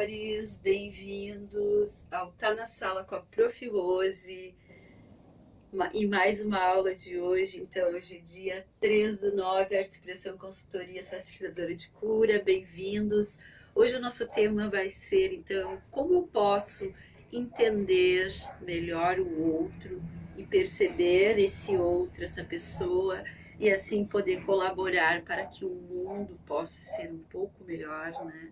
amores, bem-vindos ao Tá na Sala com a Prof. Rose, em mais uma aula de hoje. Então, hoje é dia 3/9, Arte Expressão Consultoria, sou facilitadora de cura, bem-vindos. Hoje o nosso tema vai ser, então, como eu posso entender melhor o outro e perceber esse outro, essa pessoa, e assim poder colaborar para que o mundo possa ser um pouco melhor, né?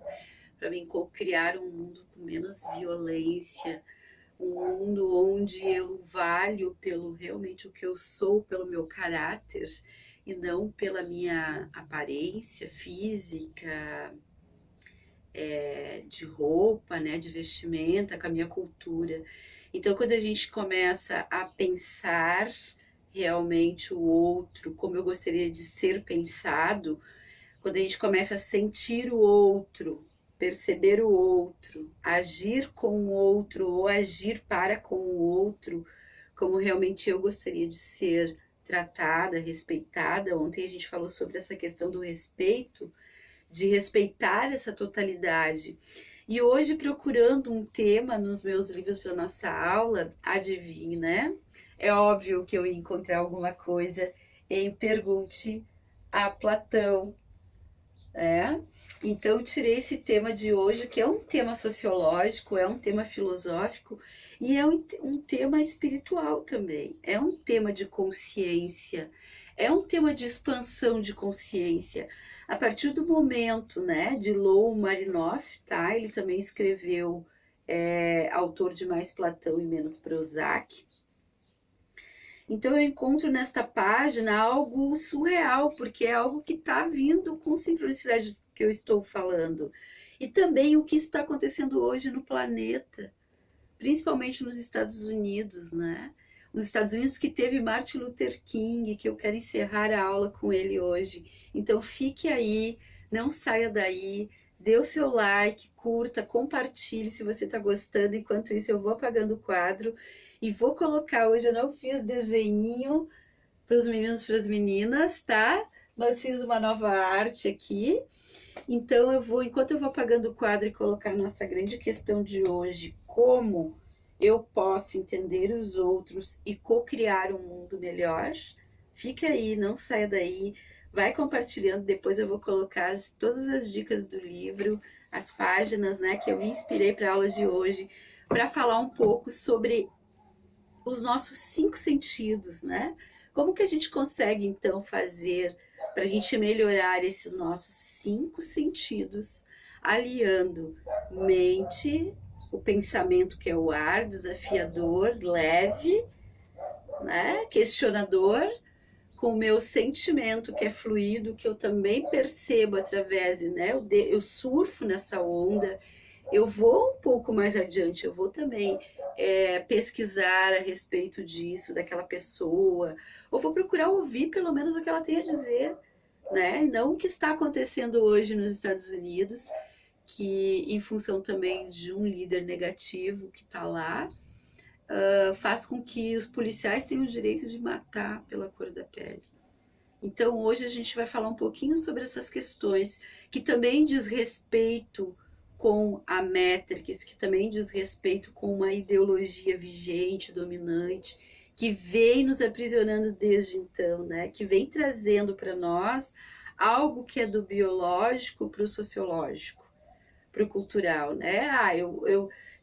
Para mim, criar um mundo com menos violência, um mundo onde eu valho pelo realmente o que eu sou, pelo meu caráter, e não pela minha aparência física, de roupa, né, de vestimenta, com a minha cultura. Então, quando a gente começa a pensar realmente o outro, como eu gostaria de ser pensado, quando a gente começa a sentir o outro, perceber o outro, agir com o outro ou agir para com o outro, como realmente eu gostaria de ser tratada, respeitada. Ontem a gente falou sobre essa questão do respeito, de respeitar essa totalidade. E hoje, procurando um tema nos meus livros para nossa aula, adivinhe, né? É óbvio que eu ia encontrar alguma coisa em Pergunte a Platão. Então, tirei esse tema de hoje, que é um tema sociológico, é um tema filosófico e é um tema espiritual também. É um tema de consciência, é um tema de expansão de consciência. A partir do momento, né, de Lowell Marinoff, tá? Ele também escreveu, autor de Mais Platão e Menos Prozac. Então eu encontro nesta página algo surreal, porque é algo que está vindo com sincronicidade do que eu estou falando. E também o que está acontecendo hoje no planeta, principalmente nos Estados Unidos, né? Nos Estados Unidos, que teve Martin Luther King, que eu quero encerrar a aula com ele hoje. Então fique aí, não saia daí, dê o seu like, curta, compartilhe se você está gostando. Enquanto isso eu vou apagando o quadro e vou colocar, hoje eu não fiz desenho para os meninos e para as meninas, tá? Mas fiz uma nova arte aqui. Então enquanto eu vou apagando o quadro e colocar a nossa grande questão de hoje, como eu posso entender os outros e co-criar um mundo melhor, fica aí, não saia daí, vai compartilhando, depois eu vou colocar todas as dicas do livro, as páginas, né, que eu me inspirei para a aula de hoje, para falar um pouco sobre os nossos 5 sentidos, né? Como que a gente consegue, então, fazer para a gente melhorar esses nossos 5 sentidos, aliando mente, o pensamento, que é o ar, desafiador, leve, né? Questionador, com o meu sentimento, que é fluido, que eu também percebo através, né? Eu surfo nessa onda, eu vou um pouco mais adiante, eu vou também pesquisar a respeito disso, daquela pessoa, ou vou procurar ouvir pelo menos o que ela tem a dizer, né? Não o que está acontecendo hoje nos Estados Unidos, que em função também de um líder negativo que está lá, faz com que os policiais tenham o direito de matar pela cor da pele. Então hoje a gente vai falar um pouquinho sobre essas questões, que também diz respeito com a Matrix, que também diz respeito com uma ideologia vigente, dominante, que vem nos aprisionando desde então, né? Que vem trazendo para nós algo que é do biológico para o sociológico, para o cultural, né?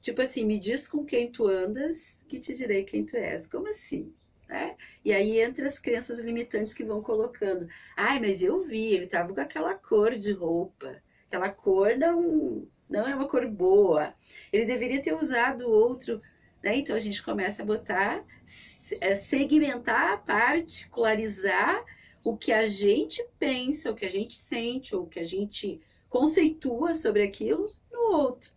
Tipo assim, me diz com quem tu andas, que te direi quem tu és. Como assim? Né? E aí entra as crenças limitantes que vão colocando. Ai, mas eu vi, ele tava com aquela cor de roupa. Aquela cor não é uma cor boa. Ele deveria ter usado outro. Né? Então a gente começa a botar, segmentar, particularizar o que a gente pensa, o que a gente sente, ou o que a gente conceitua sobre aquilo no outro.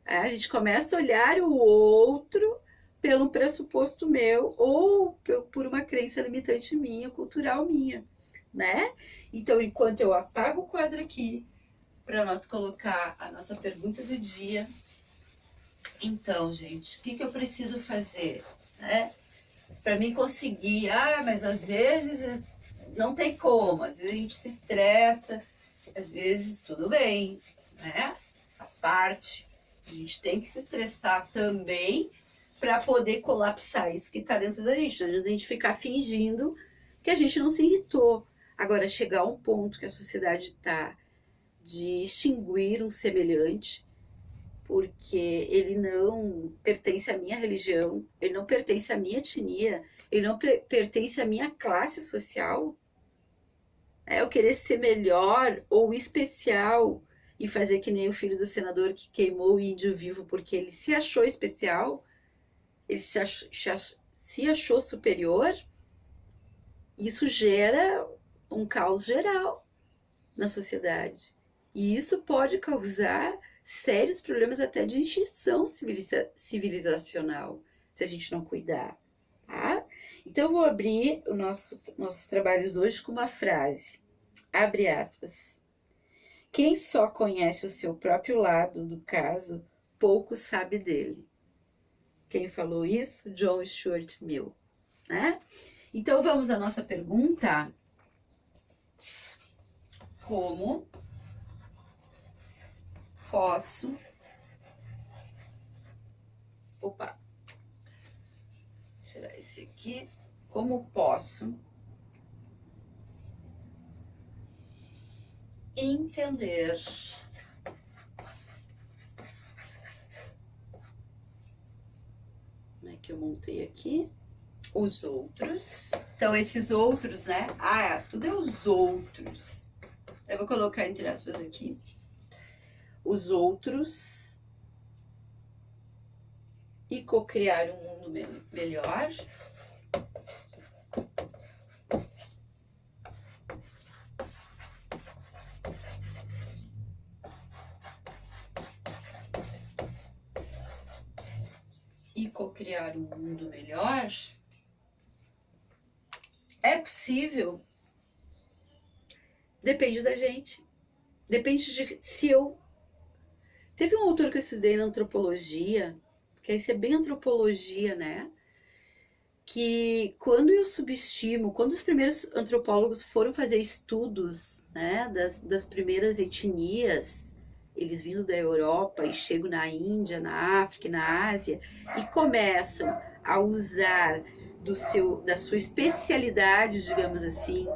A gente começa a olhar o outro pelo pressuposto meu ou por uma crença limitante minha, cultural minha, né? Então, enquanto eu apago o quadro aqui para nós colocar a nossa pergunta do dia, então, gente, o que eu preciso fazer, né? Para mim conseguir, mas às vezes não tem como, às vezes a gente se estressa, às vezes tudo bem, né? Faz parte. A gente tem que se estressar também para poder colapsar isso que está dentro da gente. Não adianta a gente ficar fingindo que a gente não se irritou. Agora, chegar a um ponto que a sociedade está de extinguir um semelhante, porque ele não pertence à minha religião, ele não pertence à minha etnia, ele não pertence à minha classe social. Eu querer ser melhor ou especial e fazer que nem o filho do senador que queimou o índio vivo porque ele se achou especial, ele se achou superior, isso gera um caos geral na sociedade. E isso pode causar sérios problemas até de extinção civilizacional, se a gente não cuidar. Tá? Então, eu vou abrir nossos trabalhos hoje com uma frase. Abre aspas. Quem só conhece o seu próprio lado do caso, pouco sabe dele. Quem falou isso? John Stuart Mill. Né? Então, vamos à nossa pergunta. Como posso... Opa! Tirar esse aqui. Como posso entender como é que eu montei aqui os outros. Então esses outros, né? Tudo é os outros. Eu vou colocar entre aspas aqui os outros e cocriar um mundo melhor. E cocriar um mundo melhor é possível. Depende da gente. Depende de se eu... Teve um autor que eu estudei na antropologia, que isso é bem antropologia, né? Que quando eu subestimo, quando os primeiros antropólogos foram fazer estudos, né, das primeiras etnias, eles vindo da Europa e chegam na Índia, na África, na Ásia, e começam a usar da sua especialidade, digamos assim,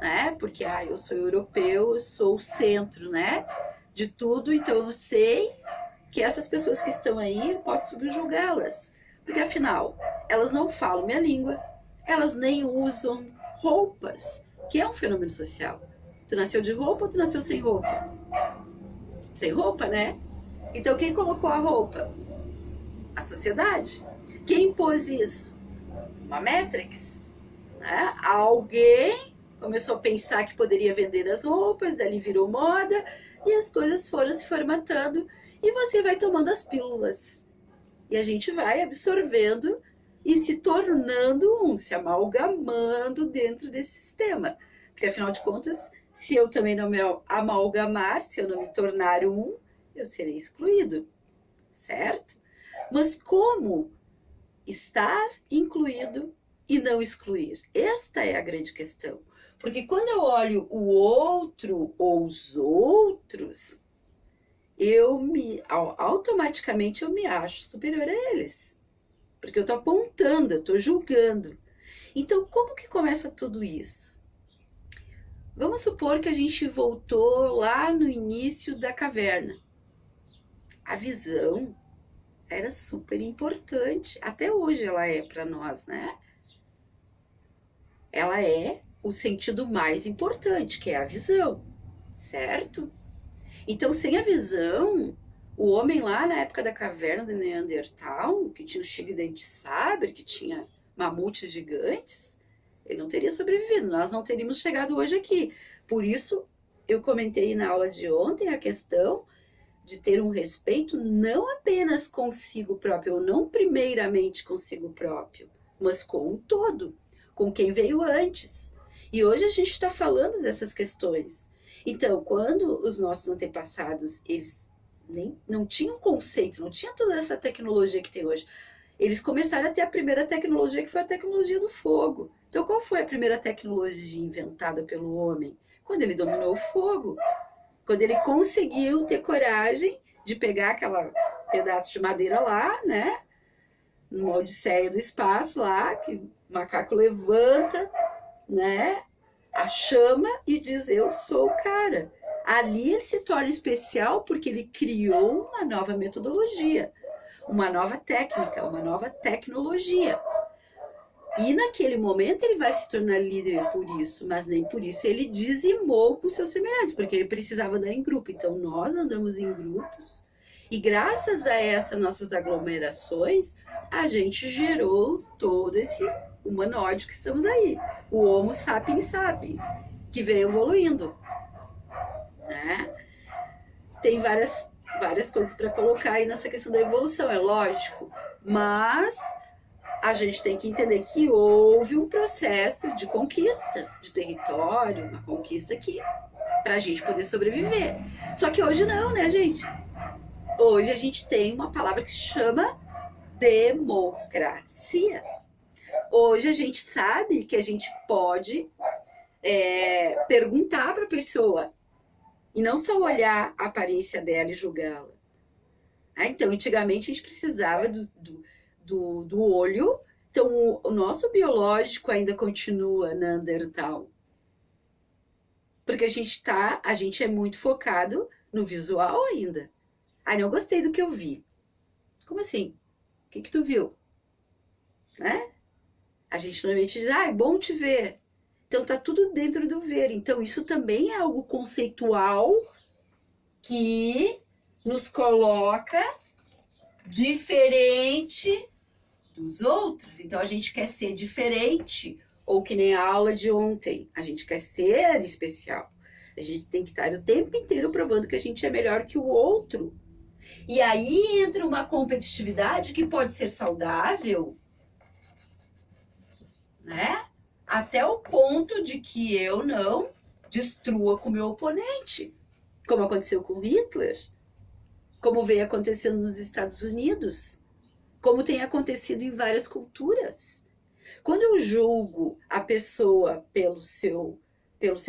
né? Porque eu sou europeu, eu sou o centro, né, de tudo, então eu sei que essas pessoas que estão aí, eu posso subjugá-las, porque afinal, elas não falam minha língua, elas nem usam roupas, que é um fenômeno social. Tu nasceu de roupa ou tu nasceu sem roupa? Sem roupa, né? Então quem colocou a roupa? A sociedade. Quem impôs isso? Uma Matrix, né? Alguém começou a pensar que poderia vender as roupas, dali virou moda, e as coisas foram se formatando, e você vai tomando as pílulas. E a gente vai absorvendo e se tornando se amalgamando dentro desse sistema. Porque, afinal de contas, se eu também não me amalgamar, se eu não me tornar eu serei excluído, certo? Mas como estar incluído e não excluir? Esta é a grande questão. Porque quando eu olho o outro ou os outros, automaticamente eu me acho superior a eles. Porque eu estou apontando, eu estou julgando. Então, como que começa tudo isso? Vamos supor que a gente voltou lá no início da caverna. A visão era super importante. Até hoje ela é para nós, né? Ela é o sentido mais importante, que é a visão, certo? Então, sem a visão, o homem lá na época da caverna de Neandertal, que tinha o chifre de sabre, que tinha mamutes gigantes, ele não teria sobrevivido, nós não teríamos chegado hoje aqui. Por isso, eu comentei na aula de ontem a questão de ter um respeito não apenas consigo próprio, ou não primeiramente consigo próprio, mas com o todo, com quem veio antes. E hoje a gente está falando dessas questões. Então, quando os nossos antepassados, eles não tinham conceito, não tinha toda essa tecnologia que tem hoje. Eles começaram a ter a primeira tecnologia, que foi a tecnologia do fogo. Então, qual foi a primeira tecnologia inventada pelo homem? Quando ele dominou o fogo. Quando ele conseguiu ter coragem de pegar aquela pedaço de madeira lá, né? Numa odisseia do espaço lá, que o macaco levanta, né? A chama e diz, eu sou o cara. Ali ele se torna especial porque ele criou uma nova metodologia, uma nova técnica, uma nova tecnologia. E naquele momento ele vai se tornar líder por isso, mas nem por isso ele dizimou com seus semelhantes, porque ele precisava andar em grupo. Então nós andamos em grupos e graças a essas nossas aglomerações, a gente gerou todo esse humanoide que estamos aí, o Homo sapiens sapiens, que veio evoluindo, né? Tem várias coisas para colocar aí nessa questão da evolução, é lógico, mas a gente tem que entender que houve um processo de conquista de território, uma conquista que para a gente poder sobreviver. Só que hoje não, né, gente? Hoje a gente tem uma palavra que se chama democracia. Hoje a gente sabe que a gente pode perguntar para a pessoa e não só olhar a aparência dela e julgá-la. Então, antigamente a gente precisava do olho. Então, o nosso biológico ainda continua Neandertal. Porque a gente é muito focado no visual ainda. Ai, não gostei do que eu vi. Como assim? O que tu viu? Né? A gente normalmente diz, é bom te ver. Então, tá tudo dentro do ver. Então, isso também é algo conceitual que nos coloca diferente dos outros. Então, a gente quer ser diferente, ou que nem a aula de ontem. A gente quer ser especial. A gente tem que estar o tempo inteiro provando que a gente é melhor que o outro. E aí entra uma competitividade que pode ser saudável, né? Até o ponto de que eu não destrua com o meu oponente, como aconteceu com Hitler, como veio acontecendo nos Estados Unidos, como tem acontecido em várias culturas. Quando eu julgo a pessoa pelo seu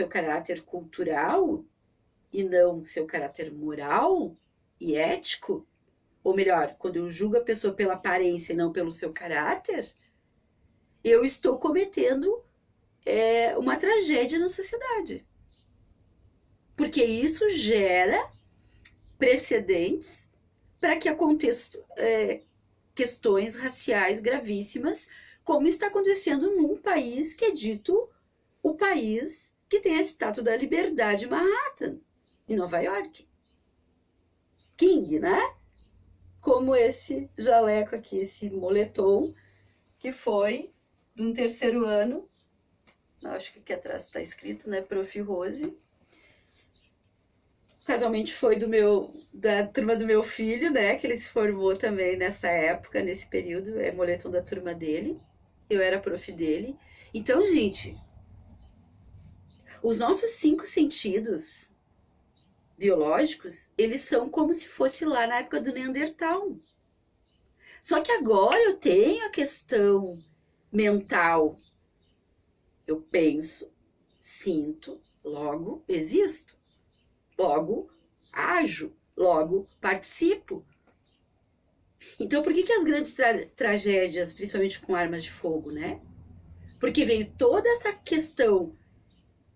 caráter cultural e não seu caráter moral e ético, ou melhor, quando eu julgo a pessoa pela aparência e não pelo seu caráter, eu estou cometendo uma tragédia na sociedade. Porque isso gera precedentes para que aconteçam questões raciais gravíssimas, como está acontecendo num país que é dito o país que tem a estátua da liberdade, Manhattan, em Nova York. King, né? Como esse jaleco aqui, esse moletom, que foi de um terceiro ano, acho que aqui atrás está escrito, né, Prof. Rose. Casualmente foi da turma do meu filho, né, que ele se formou também nessa época, nesse período, é moletom da turma dele. Eu era prof dele. Então, gente, os nossos 5 sentidos biológicos, eles são como se fosse lá na época do Neandertal. Só que agora eu tenho a questão mental. Eu penso, sinto, logo existo. Logo ajo, logo participo. Então, por que as grandes tragédias, principalmente com armas de fogo, né? Porque veio toda essa questão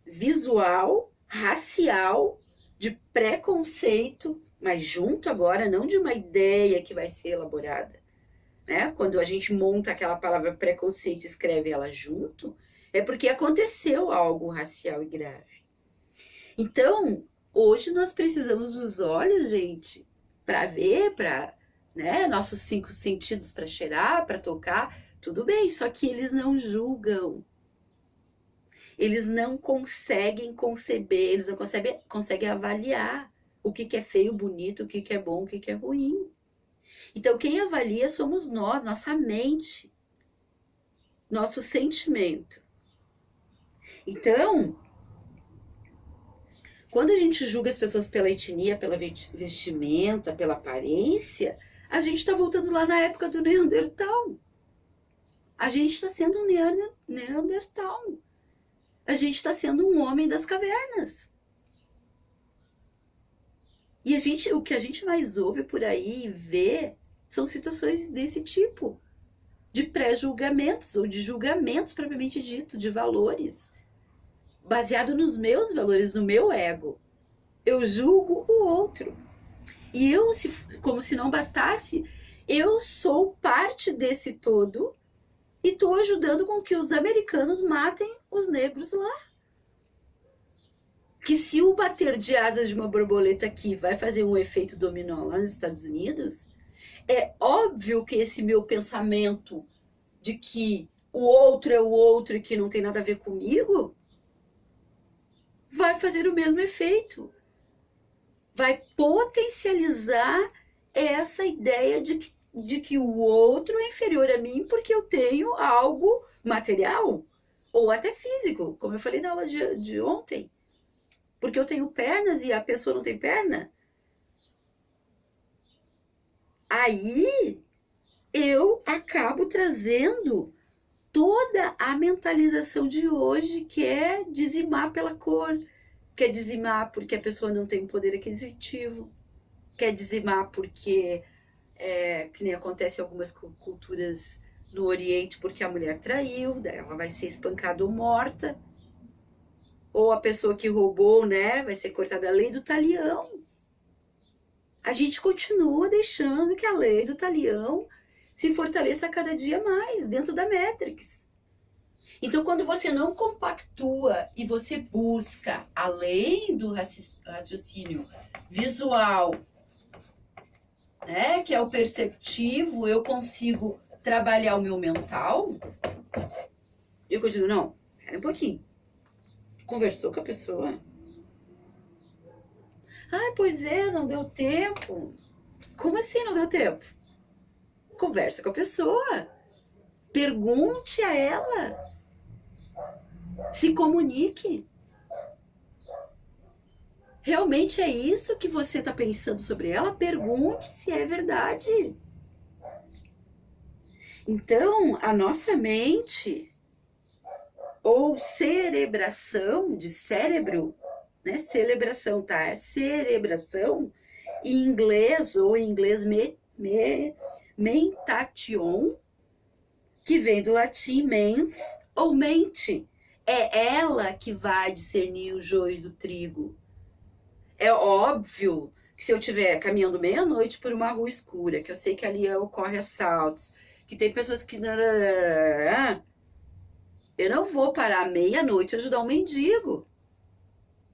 visual, racial, de preconceito, mas junto agora, não de uma ideia que vai ser elaborada, né? Quando a gente monta aquela palavra preconceito e escreve ela junto, é porque aconteceu algo racial e grave. Então, hoje nós precisamos dos olhos, gente, para ver, né, nossos 5 sentidos para cheirar, para tocar, tudo bem, só que eles não julgam. Eles não conseguem conceber, eles não conseguem avaliar o que é feio, bonito, o que é bom, o que é ruim. Então, quem avalia somos nós, nossa mente, nosso sentimento. Então, quando a gente julga as pessoas pela etnia, pela vestimenta, pela aparência, a gente está voltando lá na época do Neandertal. A gente está sendo um Neandertal. A gente está sendo um homem das cavernas. E o que a gente mais ouve por aí e vê são situações desse tipo, de pré-julgamentos ou de julgamentos propriamente dito, de valores, baseado nos meus valores, no meu ego. Eu julgo o outro. E eu, como se não bastasse, eu sou parte desse todo e estou ajudando com que os americanos matem os negros lá. Que se o bater de asas de uma borboleta aqui vai fazer um efeito dominó lá nos Estados Unidos, é óbvio que esse meu pensamento de que o outro é o outro e que não tem nada a ver comigo, vai fazer o mesmo efeito. Vai potencializar essa ideia de que o outro é inferior a mim porque eu tenho algo material ou até físico, como eu falei na aula de ontem. Porque eu tenho pernas e a pessoa não tem perna. Aí eu acabo trazendo toda a mentalização de hoje, que é dizimar pela cor, quer dizimar porque a pessoa não tem poder aquisitivo, quer dizimar porque, que nem acontece em algumas culturas no Oriente, porque a mulher traiu, daí ela vai ser espancada ou morta, ou a pessoa que roubou, né, vai ser cortada. A lei do talião. A gente continua deixando que a lei do talião se fortaleça a cada dia mais dentro da Matrix. Então, quando você não compactua e você busca, além do raciocínio visual, né, que é o perceptivo, eu consigo trabalhar o meu mental, eu continuo, não, espera um pouquinho. Conversou com a pessoa? Ah, pois é, não deu tempo. Como assim não deu tempo? Conversa com a pessoa. Pergunte a ela. Se comunique. Realmente é isso que você está pensando sobre ela? Pergunte se é verdade. Então, a nossa mente, ou cerebração, de cérebro, né? Celebração, tá? É cerebração, em inglês, ou em inglês mentation, que vem do latim mens, ou mente. É ela que vai discernir o joio do trigo. É óbvio que se eu estiver caminhando meia-noite por uma rua escura, que eu sei que ali ocorre assaltos, que tem pessoas que... Eu não vou parar meia-noite e ajudar um mendigo.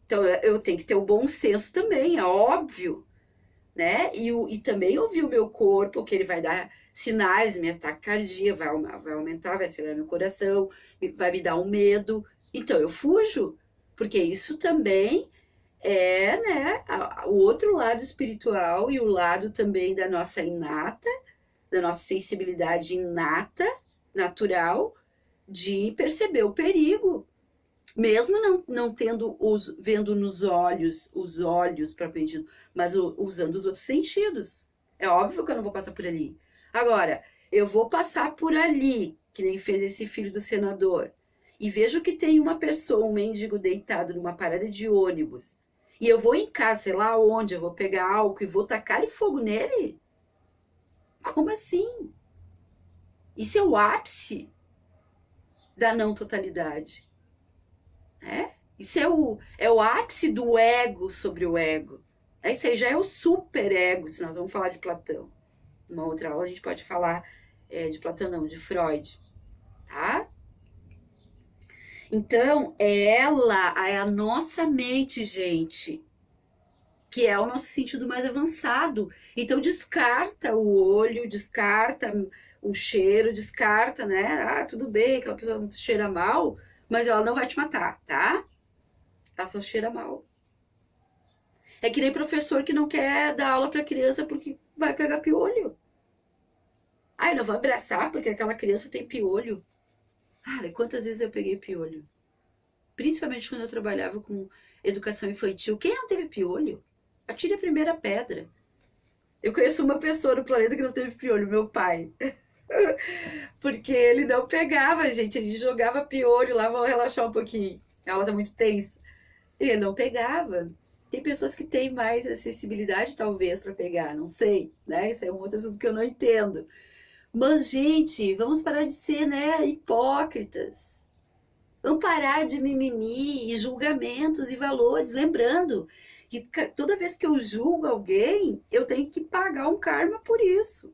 Então, eu tenho que ter o bom senso também, é óbvio, né? E também ouvir o meu corpo, que ele vai dar sinais, minha taquicardia vai aumentar, vai acelerar meu coração, vai me dar um medo. Então, eu fujo, porque isso também é, né, o outro lado espiritual e o lado também da nossa inata, da nossa sensibilidade inata, natural, de perceber o perigo. Mesmo não tendo vendo nos olhos, os olhos propriamente dito, mas usando os outros sentidos. É óbvio que eu não vou passar por ali. Agora, eu vou passar por ali, que nem fez esse filho do senador, e vejo que tem uma pessoa, um mendigo deitado numa parada de ônibus, e eu vou em casa, sei lá onde, eu vou pegar álcool e vou tacar fogo nele? Como assim? Isso é o ápice da não totalidade. Isso é o ápice do ego sobre o ego. Isso aí já é o super ego, se nós vamos falar de Platão. Numa outra aula a gente pode falar de Platão, não, de Freud. Tá? Então, ela é a nossa mente, gente, que é o nosso sentido mais avançado. Então, descarta o olho, descarta o cheiro, descarta, né? Ah, tudo bem, aquela pessoa cheira mal, mas ela não vai te matar, tá? Ela só cheira mal. É que nem professor que não quer dar aula para criança porque vai pegar piolho. Ai, não vou abraçar porque aquela criança tem piolho. Cara, quantas vezes eu peguei piolho? Principalmente quando eu trabalhava com educação infantil. Quem não teve piolho? Atire a primeira pedra. Eu conheço uma pessoa no planeta que não teve piolho, meu pai. Porque ele não pegava, gente. Ele jogava piolho lá, vamos relaxar um pouquinho. A aula tá muito tensa. E ele não pegava. Tem pessoas que têm mais acessibilidade, talvez, para pegar, não sei, né? Isso é um outro assunto que eu não entendo. Mas, gente, vamos parar de ser, né, hipócritas. Vamos parar de mimimi e julgamentos e valores. Lembrando que toda vez que eu julgo alguém, eu tenho que pagar um karma por isso.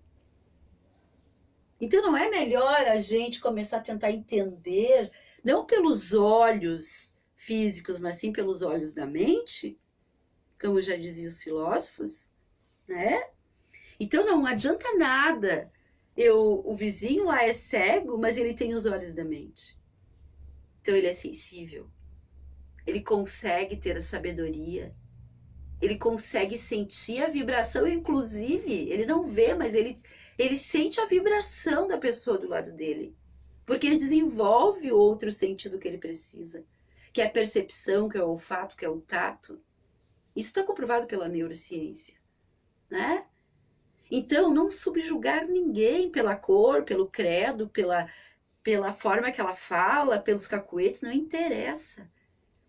Então não é melhor a gente começar a tentar entender, não pelos olhos físicos, mas sim pelos olhos da mente, como já diziam os filósofos, né? Então não adianta nada. O vizinho lá é cego, mas ele tem os olhos da mente. Então ele é sensível. Ele consegue ter a sabedoria. Ele consegue sentir a vibração, inclusive, ele não vê, mas ele sente a vibração da pessoa do lado dele. Porque ele desenvolve outro sentido que ele precisa, que é a percepção, que é o olfato, que é o tato. Isso está comprovado pela neurociência, né? Então, não subjugar ninguém pela cor, pelo credo, pela forma que ela fala, pelos cacuetes, não interessa.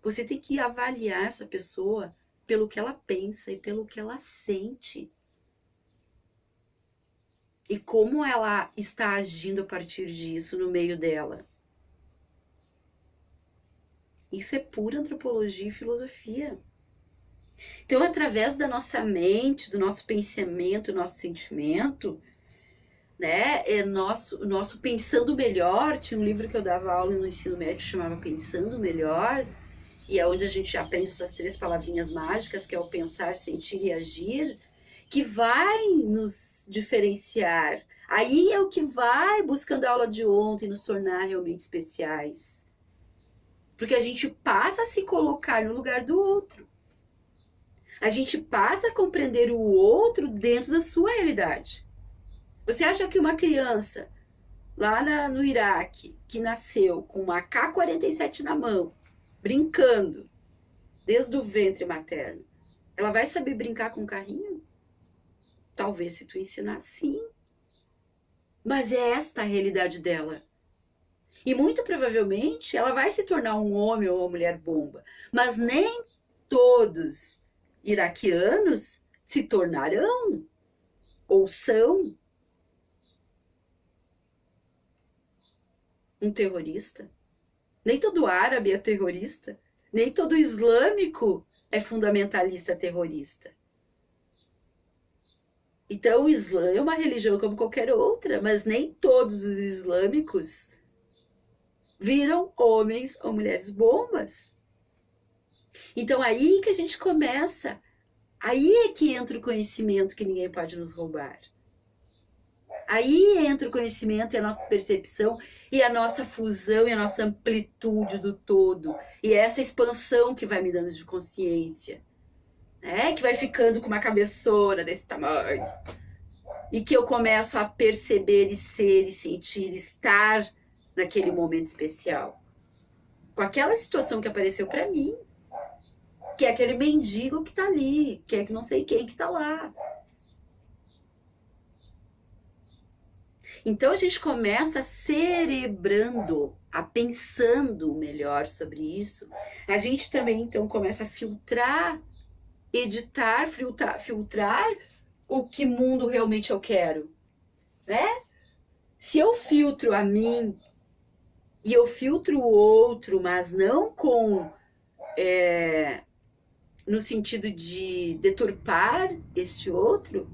Você tem que avaliar essa pessoa pelo que ela pensa e pelo que ela sente. E como ela está agindo a partir disso no meio dela. Isso é pura antropologia e filosofia. Então, através da nossa mente, do nosso pensamento, do nosso sentimento, né, nosso Pensando Melhor, tinha um livro que eu dava aula no ensino médio, chamava Pensando Melhor, e é onde a gente aprende essas 3 palavrinhas mágicas, que é o pensar, sentir e agir, que vai nos diferenciar. Aí é o que vai, buscando a aula de ontem, nos tornar realmente especiais. Porque a gente passa a se colocar no lugar do outro. A gente passa a compreender o outro dentro da sua realidade. Você acha que uma criança lá no Iraque, que nasceu com uma AK-47 na mão, brincando, desde o ventre materno, ela vai saber brincar com um carrinho? Talvez se tu ensinar, sim. Mas é esta a realidade dela. E muito provavelmente ela vai se tornar um homem ou uma mulher bomba. Mas nem todos iraquianos se tornarão ou são um terrorista. Nem todo árabe é terrorista. Nem todo islâmico é fundamentalista terrorista. Então o Islã é uma religião como qualquer outra, mas nem todos os islâmicos viram homens ou mulheres bombas. Então aí que a gente começa, aí é que entra o conhecimento que ninguém pode nos roubar. Aí entra o conhecimento e a nossa percepção e a nossa fusão e a nossa amplitude do todo. E é essa expansão que vai me dando de consciência, né? Que vai ficando com uma cabeçona desse tamanho. E que eu começo a perceber e ser e sentir, estar naquele momento especial. Com aquela situação que apareceu para mim, que é aquele mendigo que tá ali, que é que não sei quem que tá lá. Então a gente começa cerebrando, a pensando melhor sobre isso. A gente também então começa a filtrar, editar, filtrar o que mundo realmente eu quero, né? Se eu filtro a mim e eu filtro o outro, mas não no sentido de deturpar este outro,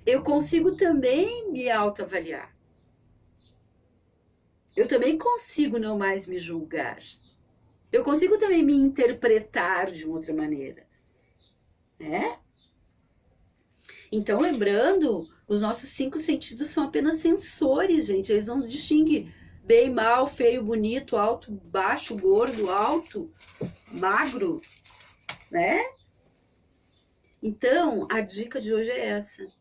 eu consigo também me autoavaliar. Eu também consigo não mais me julgar. Eu consigo também me interpretar de uma outra maneira, né? Então, lembrando, os nossos 5 sentidos são apenas sensores, gente. Eles não distinguem bem, mal, feio, bonito, alto, baixo, gordo, alto, magro, né? Então, a dica de hoje é essa,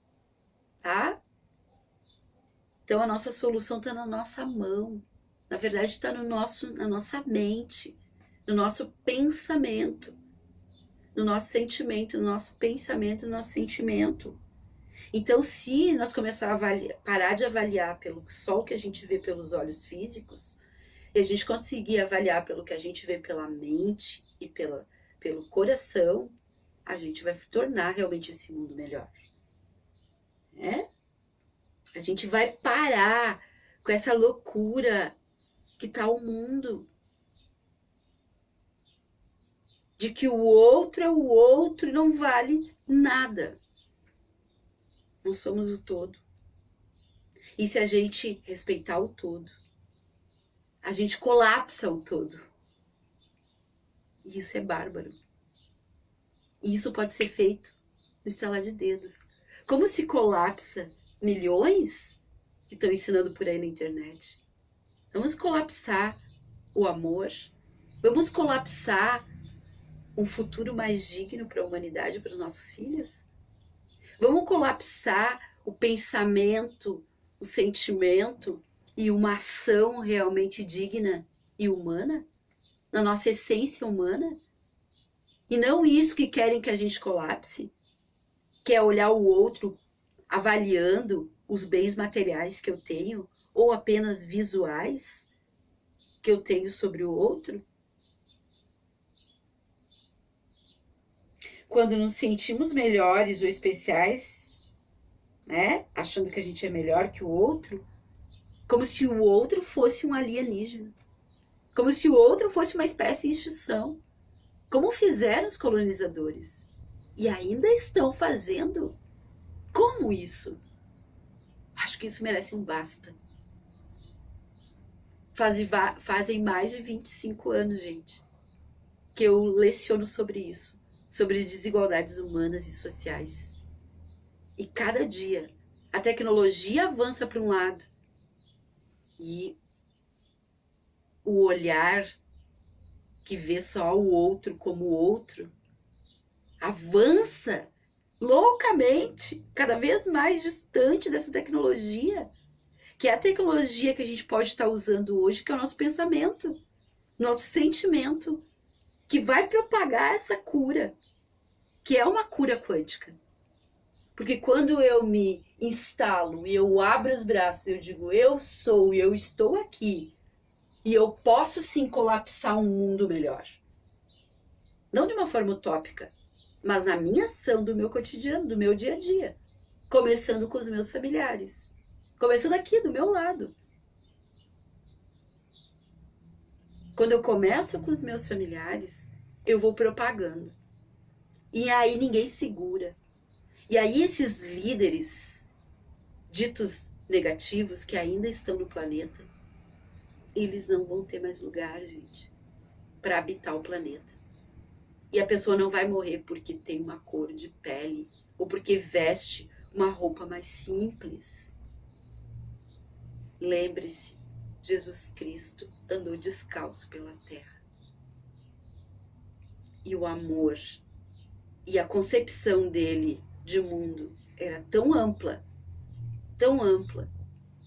tá? Então, a nossa solução está na nossa mão. Na verdade, está na nossa mente, no nosso pensamento, no nosso sentimento, no nosso pensamento, no nosso sentimento. Então, se nós começarmos a parar de avaliar só o que a gente vê pelos olhos físicos, e a gente conseguir avaliar pelo que a gente vê pela mente e pelo coração, a gente vai tornar realmente esse mundo melhor. Né? A gente vai parar com essa loucura que tá o mundo. De que o outro é o outro e não vale nada. Nós somos o todo. E se a gente respeitar o todo, a gente colapsa o todo. E isso é bárbaro. E isso pode ser feito no estalar de dedos. Como se colapsa milhões que estão ensinando por aí na internet? Vamos colapsar o amor? Vamos colapsar um futuro mais digno para a humanidade, para os nossos filhos? Vamos colapsar o pensamento, o sentimento e uma ação realmente digna e humana? Na nossa essência humana? E não isso que querem que a gente colapse, que é olhar o outro avaliando os bens materiais que eu tenho, ou apenas visuais que eu tenho sobre o outro. Quando nos sentimos melhores ou especiais, né, achando que a gente é melhor que o outro, como se o outro fosse um alienígena, como se o outro fosse uma espécie de extinção, como fizeram os colonizadores. E ainda estão fazendo. Como isso? Acho que isso merece um basta. Fazem mais de 25 anos, gente, que eu leciono sobre isso, sobre desigualdades humanas e sociais. E cada dia a tecnologia avança para um lado e o olhar que vê só o outro como o outro avança loucamente, cada vez mais distante dessa tecnologia, que é a tecnologia que a gente pode estar usando hoje, que é o nosso pensamento, nosso sentimento, que vai propagar essa cura, que é uma cura quântica. Porque quando eu me instalo e eu abro os braços, eu digo, eu sou e eu estou aqui, e eu posso sim colapsar um mundo melhor. Não de uma forma utópica, mas na minha ação do meu cotidiano, do meu dia a dia. Começando com os meus familiares. Começando aqui, do meu lado. Quando eu começo com os meus familiares, eu vou propagando. E aí ninguém segura. E aí esses líderes ditos negativos que ainda estão no planeta, eles não vão ter mais lugar, gente, para habitar o planeta. E a pessoa não vai morrer porque tem uma cor de pele ou porque veste uma roupa mais simples. Lembre-se, Jesus Cristo andou descalço pela terra. E o amor e a concepção dele de mundo era tão ampla,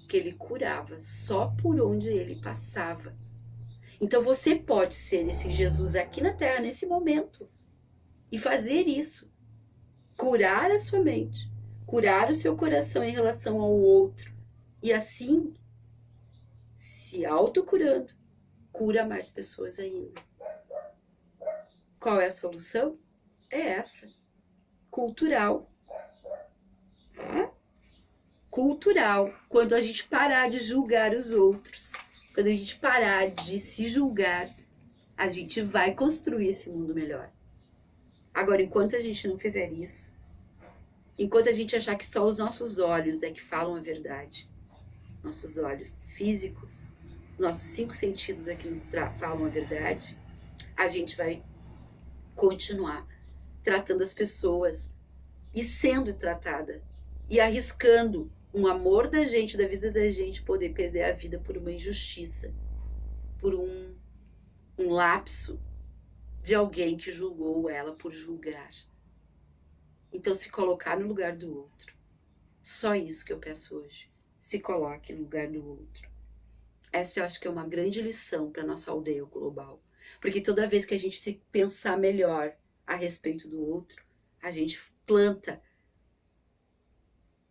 que ele curava só por onde ele passava. Então você pode ser esse Jesus aqui na Terra, nesse momento, e fazer isso. Curar a sua mente, curar o seu coração em relação ao outro. E assim, se autocurando, cura mais pessoas ainda. Qual é a solução? É essa. Cultural. Cultural. Quando a gente parar de julgar os outros, quando a gente parar de se julgar, a gente vai construir esse mundo melhor. Agora, enquanto a gente não fizer isso, enquanto a gente achar que só os nossos olhos é que falam a verdade, nossos olhos físicos, nossos 5 sentidos é que nos falam a verdade, a gente vai continuar tratando as pessoas e sendo tratada e arriscando um amor da gente, da vida da gente, poder perder a vida por uma injustiça, por um lapso de alguém que julgou ela por julgar. Então, se colocar no lugar do outro. Só isso que eu peço hoje. Se coloque no lugar do outro. Essa eu acho que é uma grande lição para nossa aldeia global. Porque toda vez que a gente se pensar melhor a respeito do outro, a gente planta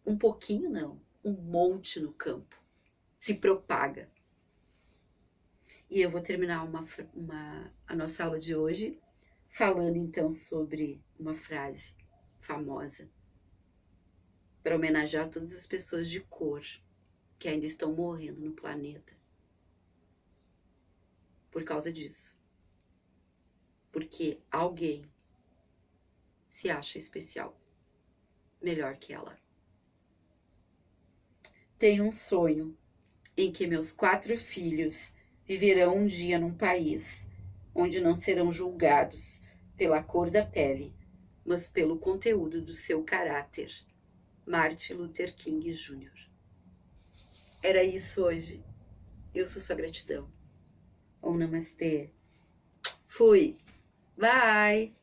um pouquinho, não, um monte no campo. Se propaga. E eu vou terminar a nossa aula de hoje falando então sobre uma frase famosa para homenagear todas as pessoas de cor que ainda estão morrendo no planeta por causa disso. Porque alguém se acha especial, melhor que ela. Tenho um sonho em que meus 4 filhos viverão um dia num país onde não serão julgados pela cor da pele, mas pelo conteúdo do seu caráter. Martin Luther King Jr. Era isso hoje. Eu sou sua gratidão. Om Namastê. Fui. Bye.